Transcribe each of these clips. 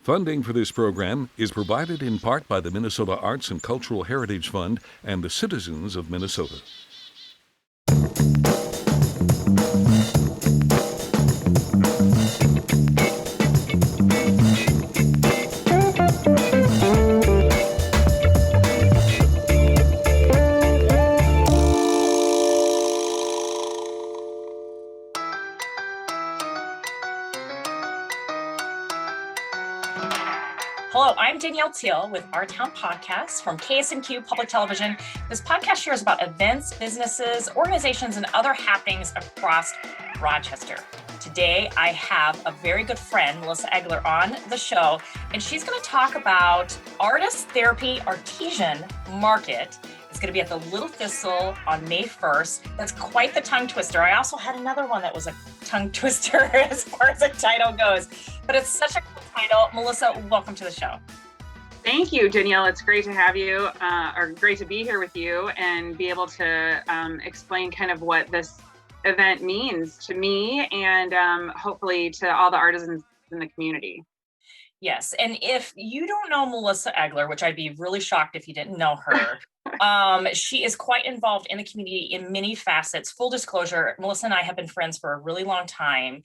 Funding for this program is provided in part by the Minnesota Arts and Cultural Heritage Fund and the citizens of Minnesota. Hello, I'm Danielle Teal with Our Town Podcast from KSMQ Public Television. This podcast shares about events, businesses, organizations, and other happenings across Rochester. Today, I have a very good friend, Melissa Eggler, on the show, and she's going to talk about Therapy Artisan Market. It's going to be at the Little Thistle on May 1st. That's quite the tongue twister. I also had another one that was a tongue twister as far as the title goes, but it's such a cool title. Melissa, welcome to the show. Thank you, Danielle. It's great to have you, or great to be here with you and be able to explain kind of what this event means to me and hopefully to all the artisans in the community. Yes, and if you don't know Melissa Eggler, which I'd be really shocked if you didn't know her, she is quite involved in the community in many facets. Full disclosure, Melissa and I have been friends for a really long time.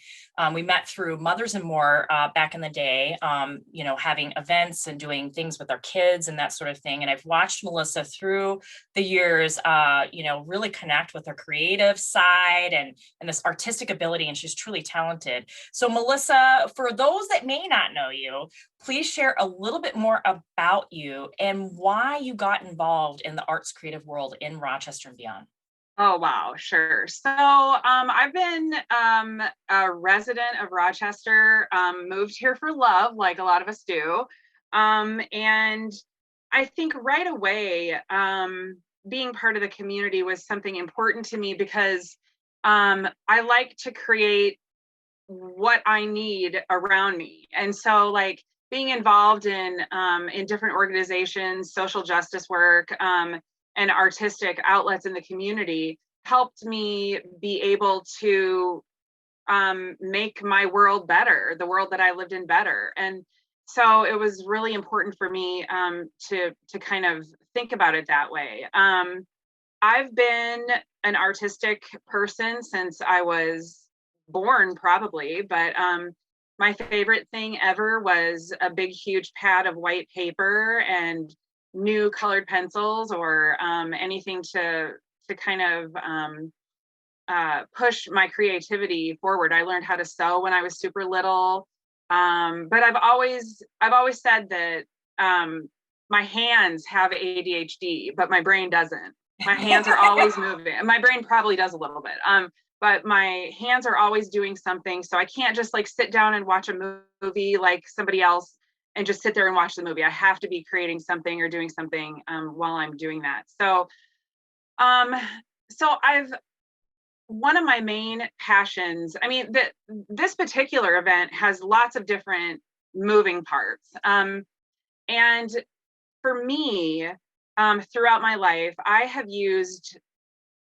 We met through Mothers and More back in the day, having events and doing things with our kids and that sort of thing. And I've watched Melissa through the years, really connect with her creative side and this artistic ability, and she's truly talented. So Melissa, for those that may not know you, please share a little bit more about you and why you got involved in the arts creative world in Rochester and beyond. Oh, wow. Sure. So I've been a resident of Rochester, moved here for love, like a lot of us do. And I think right away, being part of the community was something important to me because I like to create what I need around me. And so being involved in different organizations, social justice work, and artistic outlets in the community helped me be able to make my world better, the world that I lived in better. And so it was really important for me to kind of think about it that way. I've been an artistic person since I was born, probably, but my favorite thing ever was a big, huge pad of white paper and new colored pencils or anything to kind of push my creativity forward. I learned how to sew when I was super little, but I've always said that my hands have ADHD, but my brain doesn't. My hands are always moving, and my brain probably does a little bit. But my hands are always doing something. So I can't just sit down and watch a movie like somebody else and just sit there and watch the movie. I have to be creating something or doing something while I'm doing that. So, one of my main passions, this particular event has lots of different moving parts. And for me, throughout my life, I have used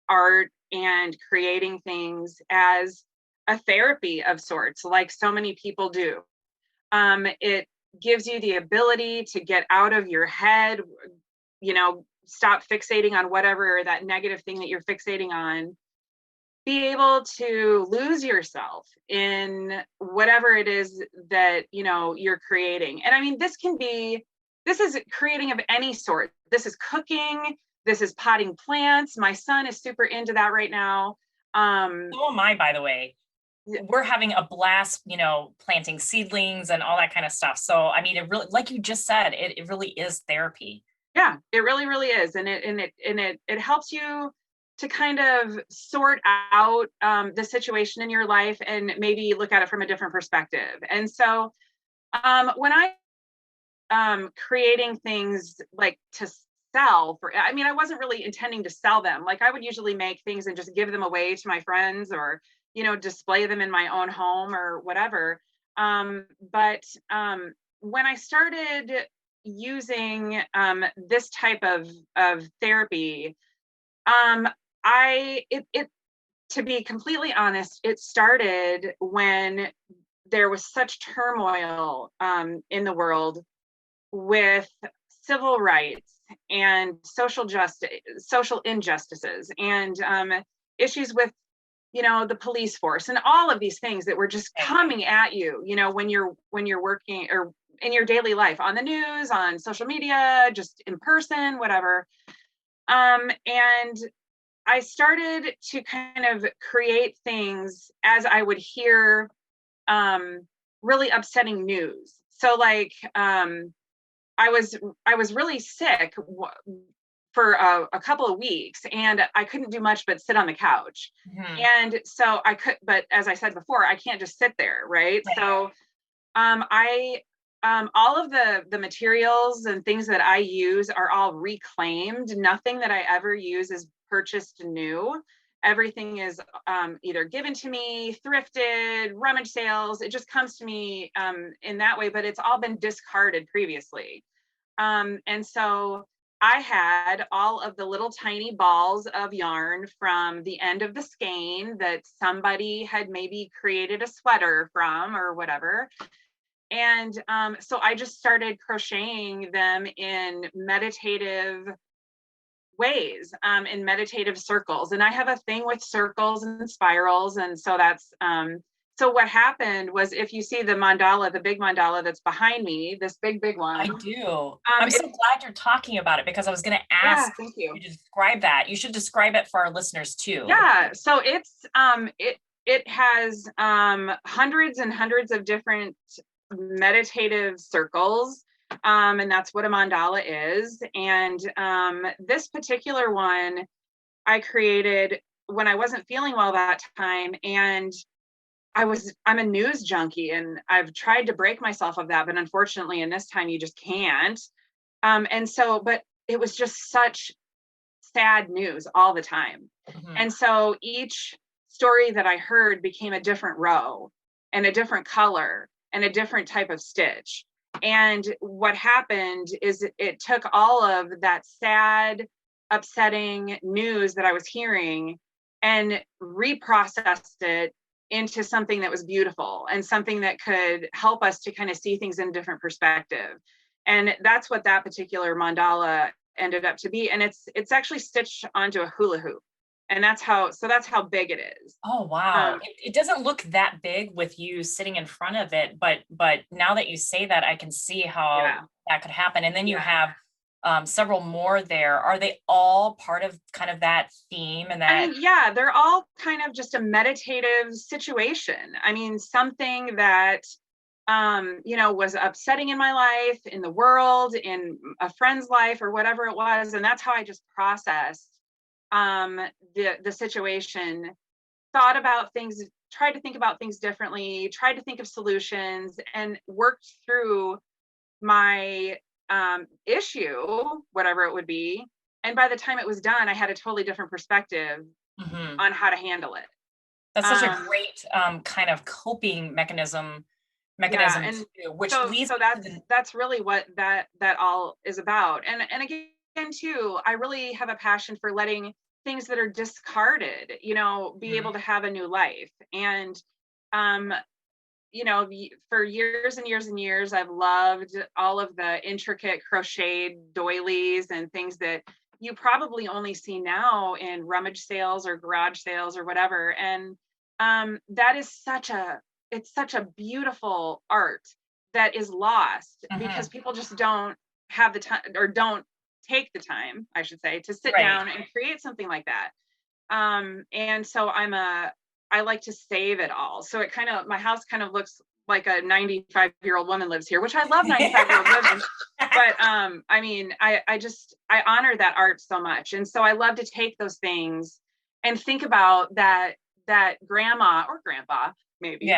art and creating things as a therapy of sorts, like so many people do. It gives you the ability to get out of your head, stop fixating on whatever that negative thing that you're fixating on, be able to lose yourself in whatever it is that, you're creating. And this is creating of any sort. This is cooking. This is potting plants. My son is super into that right now. So am I, by the way. We're having a blast, planting seedlings and all that kind of stuff. So, it really, like you just said, it really is therapy. Yeah, it really, really is. And it helps you to kind of sort out the situation in your life and maybe look at it from a different perspective. And so when I creating things to sell I wasn't really intending to sell them. I would usually make things and just give them away to my friends or, display them in my own home or whatever. But when I started using this type of therapy, to be completely honest, it started when there was such turmoil in the world with civil rights and social injustices, and issues with, the police force, and all of these things that were just coming at you, when you're working or in your daily life, on the news, on social media, just in person, whatever. And I started to kind of create things as I would hear really upsetting news. So like, I was really sick for a couple of weeks, and I couldn't do much but sit on the couch. And so but as I said before, I can't just sit there, right? So I all of the materials and things that I use are all reclaimed. Nothing that I ever use is purchased new. Everything is either given to me, thrifted, rummage sales. It just comes to me in that way, but it's all been discarded previously. And so I had all of the little tiny balls of yarn from the end of the skein that somebody had maybe created a sweater from or whatever. And so I just started crocheting them in meditative ways, in meditative circles. And I have a thing with circles and spirals. And so that's, so what happened was, if you see the mandala, the big mandala that's behind me, this big one. I do. I'm so glad you're talking about it, because I was going to ask you to describe that. You should describe it for our listeners too. Yeah. So it's, it has hundreds and hundreds of different meditative circles. And that's what a mandala is. And this particular one I created when I wasn't feeling well that time. And I'm a news junkie, and I've tried to break myself of that, but unfortunately in this time you just can't. And so, but it was just such sad news all the time. And so each story that I heard became a different row and a different color and a different type of stitch. And what happened is it took all of that sad, upsetting news that I was hearing and reprocessed it into something that was beautiful and something that could help us to kind of see things in a different perspective. And that's what that particular mandala ended up to be. And it's actually stitched onto a hula hoop. And that's how big it is. Oh, wow. It doesn't look that big with you sitting in front of it, but now that you say that, I can see how that could happen. And then you have several more there. Are they all part of kind of that theme? And that, I mean, yeah, they're all kind of just a meditative situation. I mean, something that was upsetting in my life, in the world, in a friend's life, or whatever it was. And that's how I just processed the situation, thought about things, tried to think about things differently, tried to think of solutions, and worked through my issue, whatever it would be. And by the time it was done, I had a totally different perspective on how to handle it. That's such a great kind of coping mechanism too, which leads so that's really what that all is about. And again too, I really have a passion for letting things that are discarded, be able to have a new life. And for years and years and years, I've loved all of the intricate crocheted doilies and things that you probably only see now in rummage sales or garage sales or whatever. And that is such a beautiful art that is lost because people just don't have the time, or don't take the time, I should say, to sit down and create something like that. And so I like to save it all. So it my house kind of looks like a 95-year-old woman lives here, which I love 95-year-old women. But I mean, I honor that art so much. And so I love to take those things and think about that grandma or grandpa, maybe,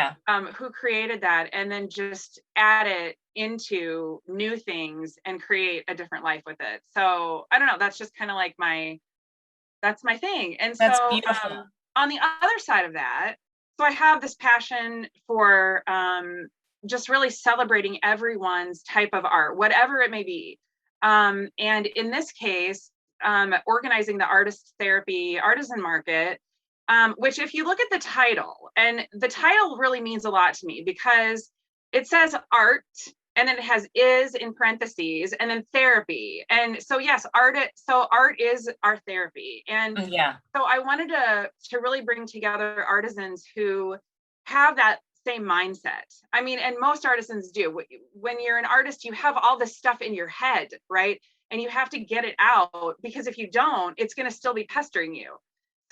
who created that, and then just add it into new things and create a different life with it. So I don't know, that's just kind of like that's my thing. And that's so beautiful. On the other side of that, so I have this passion for just really celebrating everyone's type of art, whatever it may be. And in this case, organizing the Therapy Artisan Market which if you look at the title, and the title really means a lot to me because it says art, and then it has is in parentheses, and then therapy. And so yes, art is our therapy. And Yeah. so I wanted to really bring together artisans who have that same mindset. I mean, and most artisans do. When you're an artist, you have all this stuff in your head, right? And you have to get it out, because if you don't, it's going to still be pestering you.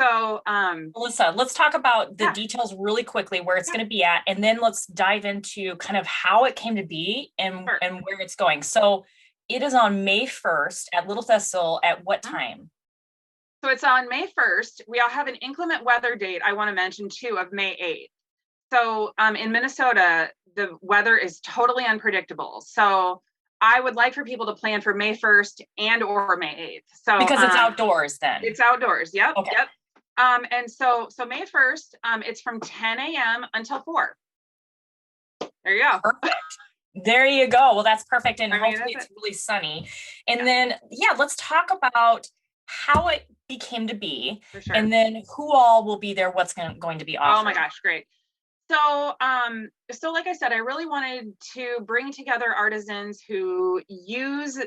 So, Melissa, let's talk about the yeah, details really quickly, where it's yeah, going to be at, and then let's dive into kind of how it came to be and sure. where it's going. So it is on May 1st at Little Thistle at what time? So it's on May 1st. We all have an inclement weather date I want to mention too, of May 8th. So in Minnesota, the weather is totally unpredictable. So I would like for people to plan for May 1st and or May 8th. So Because it's outdoors then. It's outdoors. Yep. Okay. Yep. And so May 1st, it's from 10 a.m. until 4. There you go. Perfect. There you go. Well, that's perfect. And I mean, hopefully that's it's really sunny. And then, yeah, let's talk about how it became to be, For sure. and then who all will be there, what's going to be offered. Oh my gosh, great. So, so like I said, I really wanted to bring together artisans who use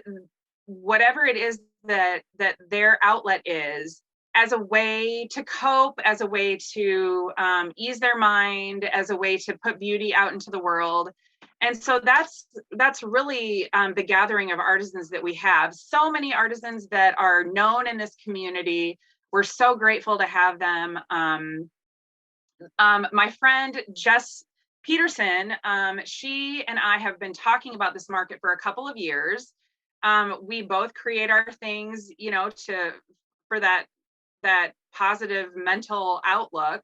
whatever it is that their outlet is as a way to cope, as a way to ease their mind, as a way to put beauty out into the world. And so that's really the gathering of artisans that we have. So many artisans that are known in this community. We're so grateful to have them. My friend Jess Peterson, she and I have been talking about this market for a couple of years. We both create our things, you know, for that positive mental outlook.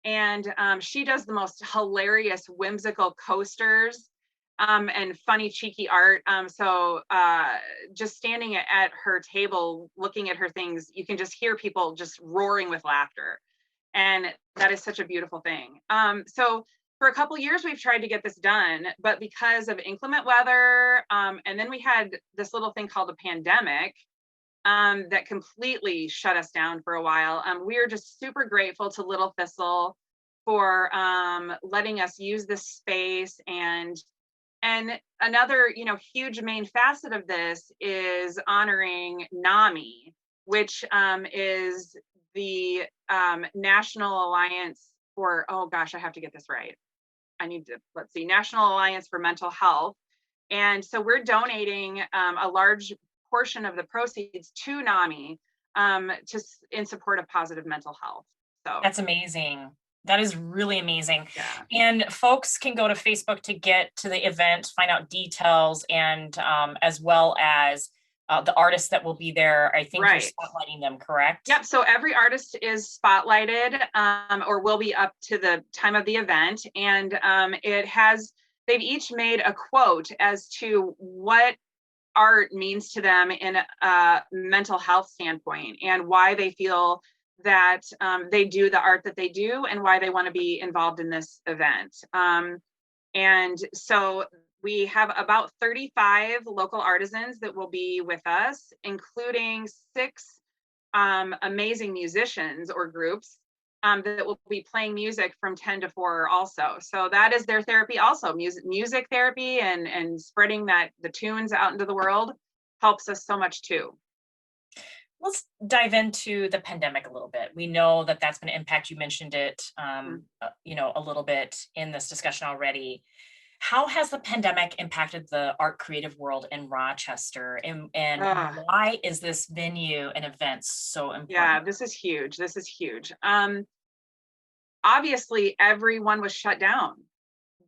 And she does the most hilarious, whimsical coasters and funny, cheeky art. So just standing at her table, looking at her things, you can just hear people just roaring with laughter. And that is such a beautiful thing. So for a couple of years, we've tried to get this done, but because of inclement weather, and then we had this little thing called a pandemic that completely shut us down for a while. We are just super grateful to Little Thistle for letting us use this space. And another, you know, huge main facet of this is honoring NAMI, which is the National Alliance for, oh gosh, I have to get this right. Let's see, National Alliance for Mental Health. And so we're donating a large portion of the proceeds to NAMI in support of positive mental health. So that's amazing. That is really amazing. Yeah. And folks can go to Facebook to get to the event, find out details, and as well as the artists that will be there. I think Right. You're spotlighting them, correct? Yep. So every artist is spotlighted or will be up to the time of the event. And they've each made a quote as to what art means to them in a mental health standpoint, and why they feel that they do the art that they do, and why they want to be involved in this event. And so we have about 35 local artisans that will be with us, including 6 amazing musicians or groups that will be playing music from 10 to 4 also. So that is their therapy also. Music therapy and spreading the tunes out into the world helps us so much too. Let's dive into the pandemic a little bit. We know that that's been an impact. You mentioned it, you know, a little bit in this discussion already. How has the pandemic impacted the art creative world in Rochester, and why is this venue and event so important? Yeah, this is huge. This is huge. Obviously, everyone was shut down,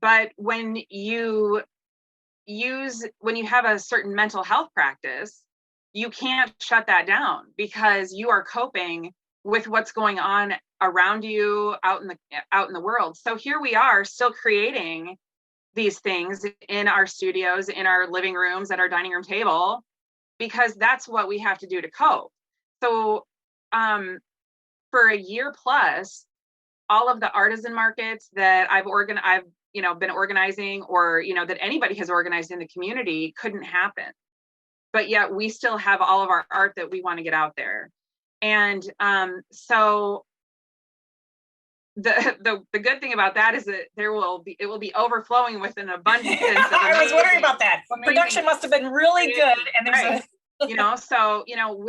but when you have a certain mental health practice, you can't shut that down, because you are coping with what's going on around you out in the world. So here we are still creating these things in our studios, in our living rooms, at our dining room table, because that's what we have to do to cope. So for a year plus, all of the artisan markets that I've been organizing, or that anybody has organized in the community, couldn't happen. But yet we still have all of our art that we want to get out there. And so the good thing about that is that it will be overflowing with an abundance of I was wondering about that. Production must have been really good, and there's right. So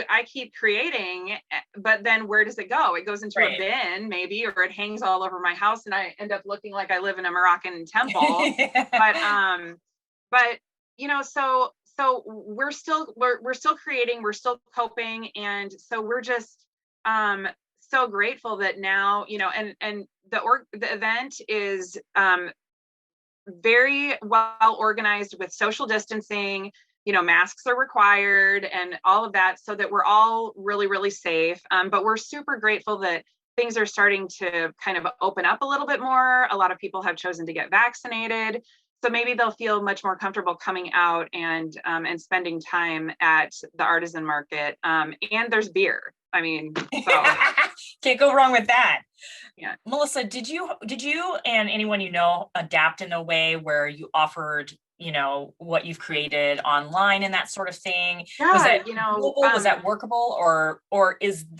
I keep creating, but then where does it go? It goes into a bin maybe, or it hangs all over my house and I end up looking like I live in a Moroccan temple. but so we're still creating, we're still coping, and so we're just so grateful that now, and the event is very well organized with social distancing. Masks are required and all of that, so that we're all really, really safe. But we're super grateful that things are starting to kind of open up a little bit more. A lot of people have chosen to get vaccinated, so maybe they'll feel much more comfortable coming out and spending time at the artisan market. And there's beer. I mean, so. Can't go wrong with that. Yeah. Melissa, did you and anyone adapt in a way where you offered what you've created online and that sort of thing? Yeah, was that was that workable, or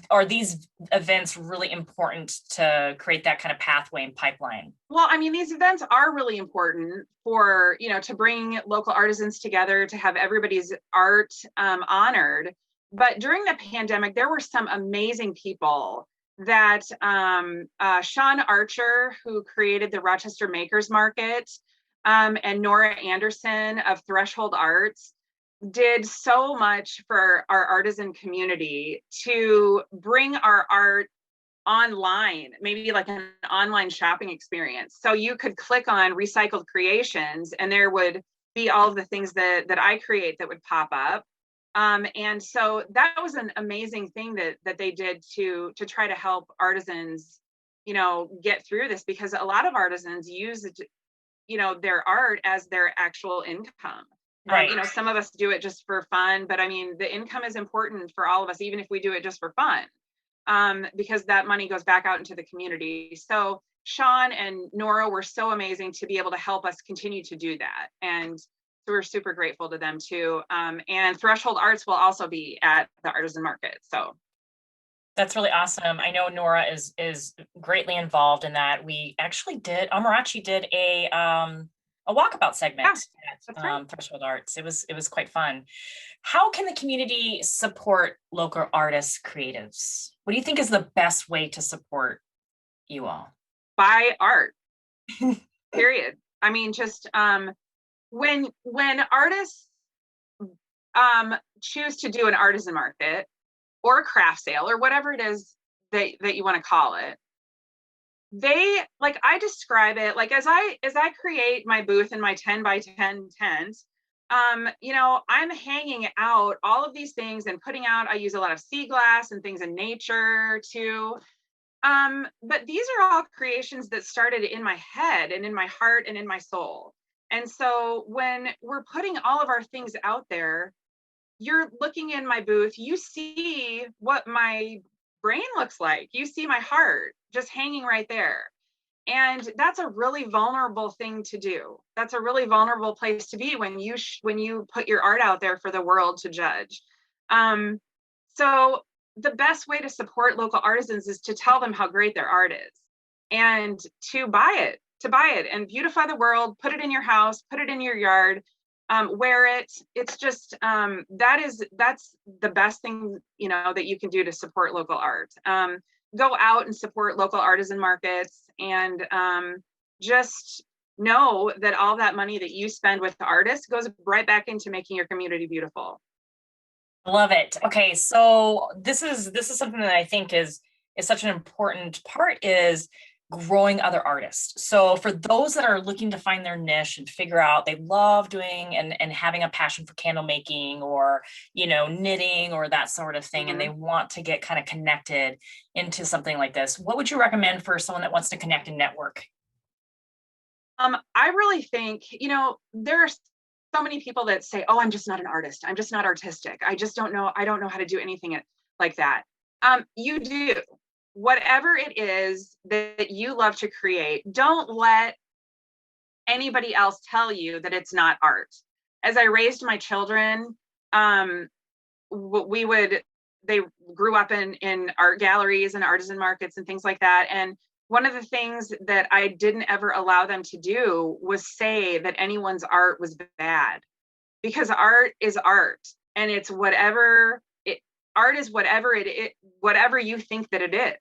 are these events really important to create that kind of pathway and pipeline? Well, I mean, these events are really important for to bring local artisans together, to have everybody's art honored. But during the pandemic, there were some amazing people that Sean Archer, who created the Rochester Makers Market, and Nora Anderson of Threshold Arts, did so much for our artisan community to bring our art online, maybe like an online shopping experience. So you could click on Recycled Creations and there would be all of the things that I create that would pop up. And so that was an amazing thing that they did to try to help artisans, get through this, because a lot of artisans use their art as their actual income. Right. Some of us do it just for fun, but I mean, the income is important for all of us, even if we do it just for fun, because that money goes back out into the community. So Sean and Nora were so amazing to be able to help us continue to do that. And so we're super grateful to them too. And Threshold Arts will also be at the artisan market. So that's really awesome. I know Nora is greatly involved in that. We actually Amarachi did a walkabout segment at Threshold Arts. It was quite fun. How can the community support local artists, creatives? What do you think is the best way to support you all? Buy art, period. I mean, just when artists choose to do an artisan market or a craft sale or whatever it is that you want to call it, they, like, I describe it like, as I create my booth in my 10 by 10 tent, I'm hanging out all of these things and putting out, I use a lot of sea glass and things in nature too. But these are all creations that started in my head and in my heart and in my soul. And so when we're putting all of our things out there, you're looking in my booth, you see what my brain looks like. You see my heart just hanging right there. And that's a really vulnerable thing to do. That's a really vulnerable place to be when you put your art out there for the world to judge. So the best way to support local artisans is to tell them how great their art is and to buy it and beautify the world, put it in your house, put it in your yard, wear it. It's just, that's the best thing, that you can do to support local art. Go out and support local artisan markets, and just know that all that money that you spend with the artist goes right back into making your community beautiful. Love it. Okay, so this is something that I think is such an important part, is growing other artists. So for those that are looking to find their niche and figure out, they love doing and having a passion for candle making or, knitting or that sort of thing, and they want to get kind of connected into something like this, what would you recommend for someone that wants to connect and network? I really think, there are so many people that say, oh, I'm just not an artist. I'm just not artistic. I don't know how to do anything like that. You do. Whatever it is that you love to create, don't let anybody else tell you that it's not art. As I raised my children, they grew up in art galleries and artisan markets and things like that. And one of the things that I didn't ever allow them to do was say that anyone's art was bad, because art is art, and it's whatever it, art is whatever you think that it is.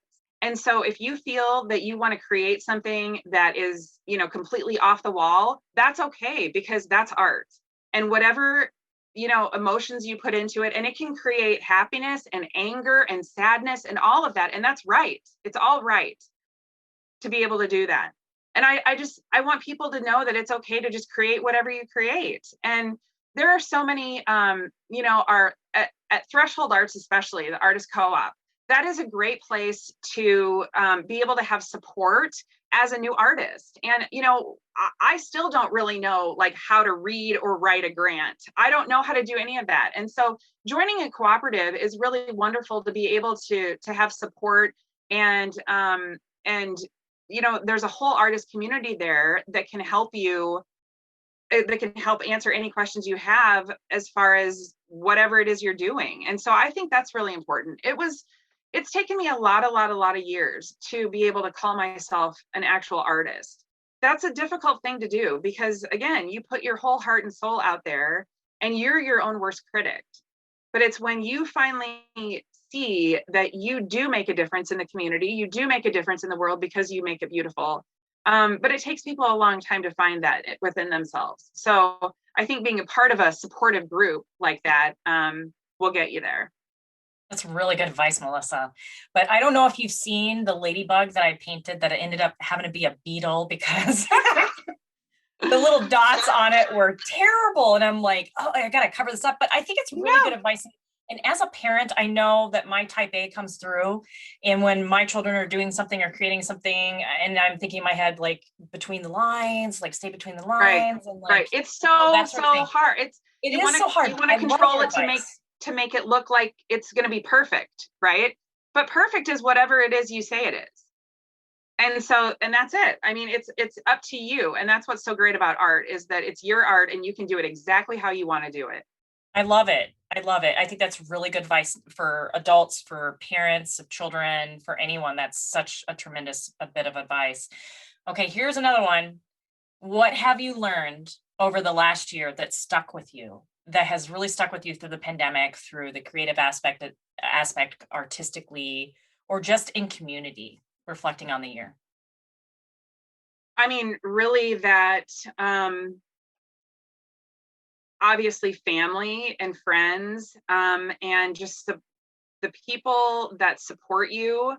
And so if you feel that you want to create something that is, completely off the wall, that's okay, because that's art. And whatever, emotions you put into it, and it can create happiness and anger and sadness and all of that. And that's right. It's all right to be able to do that. And I want people to know that it's okay to just create whatever you create. And there are so many, at Threshold Arts, especially the Artist Co-op, that is a great place to be able to have support as a new artist. And, I still don't really know like how to read or write a grant. I don't know how to do any of that. And so joining a cooperative is really wonderful to be able to have support, and there's a whole artist community there that can help you, that can help answer any questions you have as far as whatever it is you're doing. And so I think that's really important. It's taken me a lot of years to be able to call myself an actual artist. That's a difficult thing to do, because again, you put your whole heart and soul out there, and you're your own worst critic. But it's when you finally see that you do make a difference in the community, you do make a difference in the world because you make it beautiful. But it takes people a long time to find that within themselves. So I think being a part of a supportive group like that will get you there. That's really good advice, Melissa. But I don't know if you've seen the ladybug that I painted that ended up having to be a beetle, because the little dots on it were terrible. And I'm like, oh, I got to cover this up. But I think it's really good advice. And as a parent, I know that my type A comes through. And when my children are doing something or creating something, and I'm thinking in my head, like between the lines, like stay between the lines. And like, right. It's so hard. It is so hard. You want to control it to make it look like it's going to be perfect, right? But perfect is whatever it is you say it is. And that's it. I mean, it's up to you. And that's what's so great about art, is that it's your art and you can do it exactly how you want to do it. I love it. I think that's really good advice for adults, for parents of children, for anyone. That's such a tremendous bit of advice. Okay, here's another one. What have you learned over the last year that stuck with you, that has really stuck with you through the pandemic, through the creative aspect artistically, or just in community, reflecting on the year? I mean, really that obviously family and friends, and just the people that support you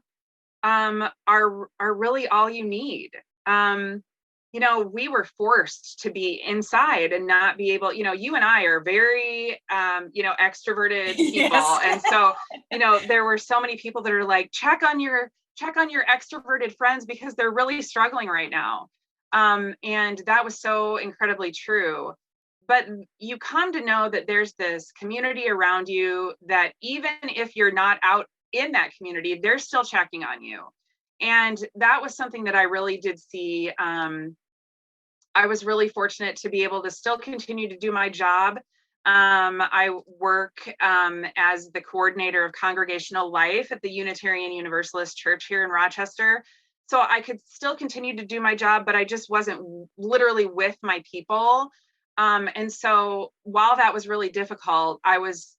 are really all you need. We were forced to be inside and not be able, you and I are very, extroverted people. Yes. And so, there were so many people that are like, check on your extroverted friends, because they're really struggling right now. And that was so incredibly true. But you come to know that there's this community around you that even if you're not out in that community, they're still checking on you. And that was something that I really did see. I was really fortunate to be able to still continue to do my job. I work as the coordinator of congregational life at the Unitarian Universalist Church here in Rochester. So I could still continue to do my job, but I just wasn't literally with my people. And so while that was really difficult, I was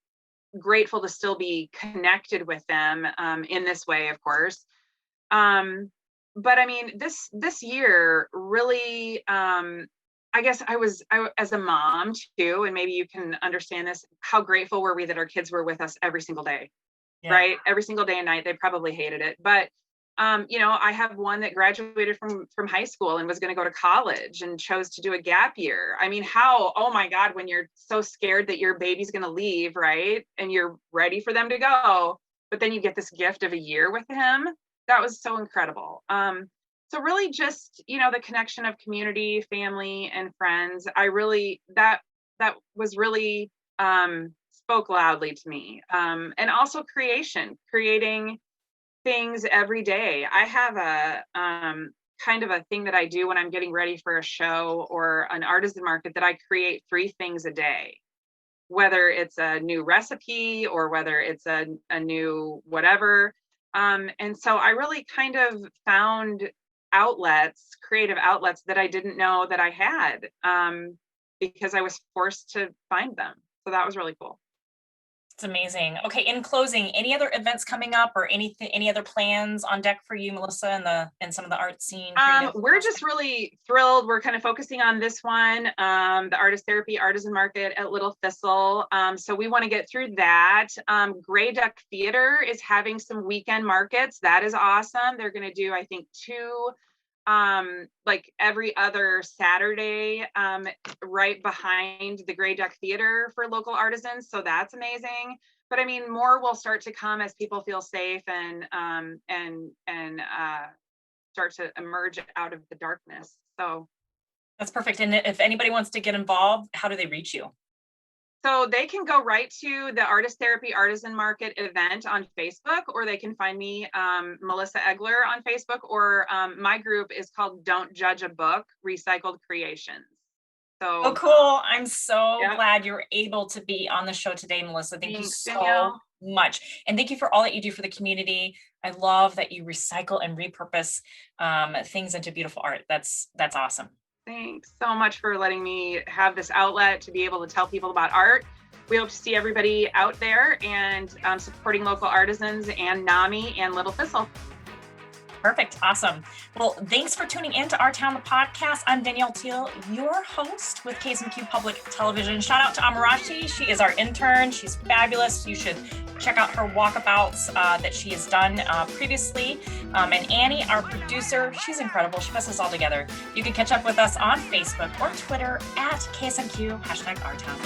grateful to still be connected with them in this way, of course. But I mean, this year really, I guess I as a mom too, and maybe you can understand this, how grateful were we that our kids were with us every single day, right? Every single day and night. They probably hated it, but I have one that graduated from high school and was going to go to college and chose to do a gap year. I mean, oh my God, when you're so scared that your baby's going to leave, right? And you're ready for them to go, but then you get this gift of a year with him. That was so incredible. So really just, the connection of community, family, and friends, that was really spoke loudly to me. And also creating things every day. I have a kind of a thing that I do when I'm getting ready for a show or an artisan market, that I create 3 things a day, whether it's a new recipe or whether it's a new whatever. And so I really kind of found creative outlets that I didn't know that I had, because I was forced to find them. So that was really cool. It's amazing. Okay, in closing, any other events coming up or any other plans on deck for you, Melissa, and some of the art scene? We're just really thrilled. We're kind of focusing on this one, the Therapy Artisan Market at Little Thistle. So we want to get through that. Gray Duck Theater is having some weekend markets. That is awesome. They're going to do, I think, 2 like every other Saturday, right behind the Gray Duck Theater for local artisans. So that's amazing. But I mean, more will start to come as people feel safe and start to emerge out of the darkness. So that's perfect. And if anybody wants to get involved, how do they reach you? So they can go right to the Therapy Artisan Market event on Facebook, or they can find me, Melissa Eggler, on Facebook, or my group is called Don't Judge a Book, Recycled Creations. So, oh, cool. I'm so glad you're able to be on the show today, Melissa. Thank you so Danielle. much. And thank you for all that you do for the community. I love that you recycle and repurpose things into beautiful art. That's awesome. Thanks so much for letting me have this outlet to be able to tell people about art. We hope to see everybody out there and supporting local artisans and NAMI and Little Thistle. Perfect. Awesome. Well, thanks for tuning in to Our Town, the podcast. I'm Danielle Teal, your host with KSMQ Public Television. Shout out to Amarachi. She is our intern. She's fabulous. You should check out her walkabouts that she has done previously. And Annie, our producer, she's incredible. She puts us all together. You can catch up with us on Facebook or Twitter at KSMQ #OurTown.